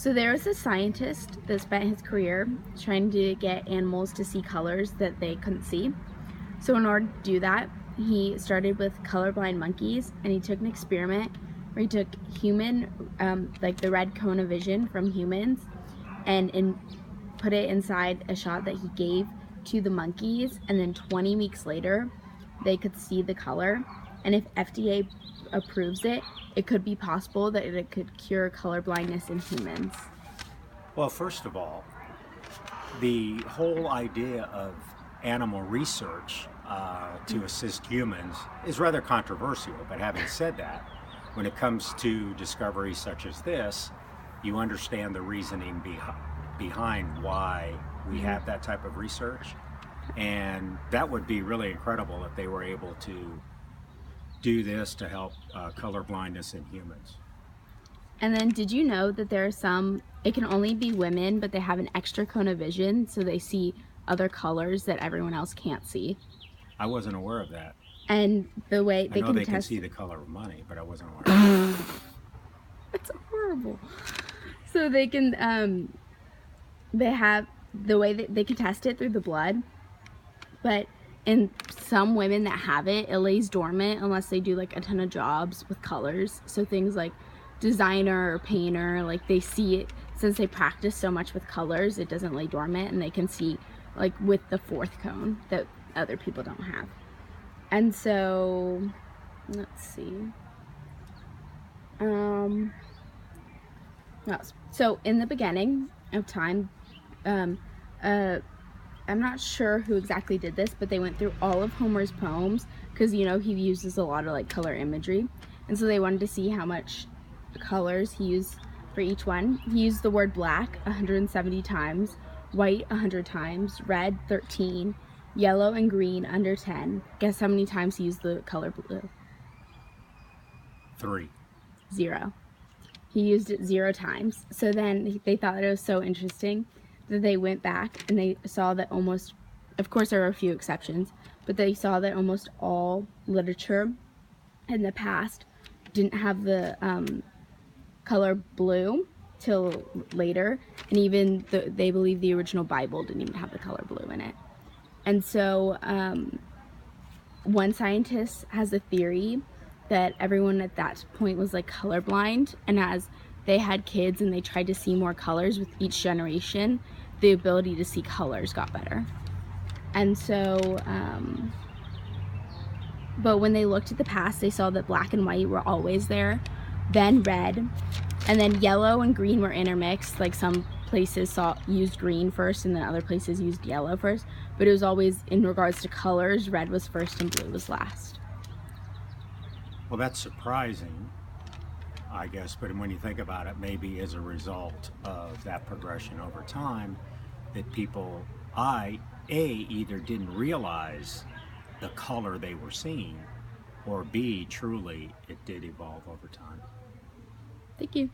So there was a scientist that spent his career trying to get animals to see colors that they couldn't see. So in order to do that, he started with colorblind monkeys, and he took an experiment where he took like the red cone of vision from humans, and put it inside a shot that he gave to the monkeys, and then 20 weeks later, they could see the color. And if FDA approves it, it could be possible that it could cure color blindness in humans. Well, first of all, the whole idea of animal research to assist humans is rather controversial. But having said that, when it comes to discoveries such as this, you understand the reasoning behind why we have that type of research. And that would be really incredible if they were able to do this to help color blindness in humans. And then did you know that there are some, it can only be women, but they have an extra cone of vision, so they see other colors that everyone else can't see? I wasn't aware of that. And the way I know they can see the color of money, but I wasn't aware of that. It's horrible. So they can, they have the way that they can test it through the blood, but in some women that have it, it lays dormant unless they do like a ton of jobs with colors. So things like designer or painter, like they see it, since they practice so much with colors, it doesn't lay dormant, and they can see like with the fourth cone that other people don't have. And so let's see, so in the beginning of time, I'm not sure who exactly did this, but they went through all of Homer's poems, because you know he uses a lot of like color imagery, and so they wanted to see how much colors he used for each one. He used the word black 170 times, white 100 times, red 13, yellow and green under 10. Guess how many times he used the color blue? 3. 0. He used it 0 times. So then they thought it was so interesting that they went back and they saw that almost, of course there were a few exceptions, but they saw that almost all literature in the past didn't have the color blue till later, and even they believe the original Bible didn't even have the color blue in it. And so one scientist has a theory that everyone at that point was like colorblind, and as they had kids and they tried to see more colors with each generation, the ability to see colors got better. And so but when they looked at the past, they saw that black and white were always there, then red, and then yellow and green were intermixed. Like some places used green first, and then other places used yellow first, but it was always, in regards to colors, red was first and blue was last. Well, that's surprising, I guess, but when you think about it, maybe as a result of that progression over time, that people, either didn't realize the color they were seeing, or B, truly, it did evolve over time. Thank you.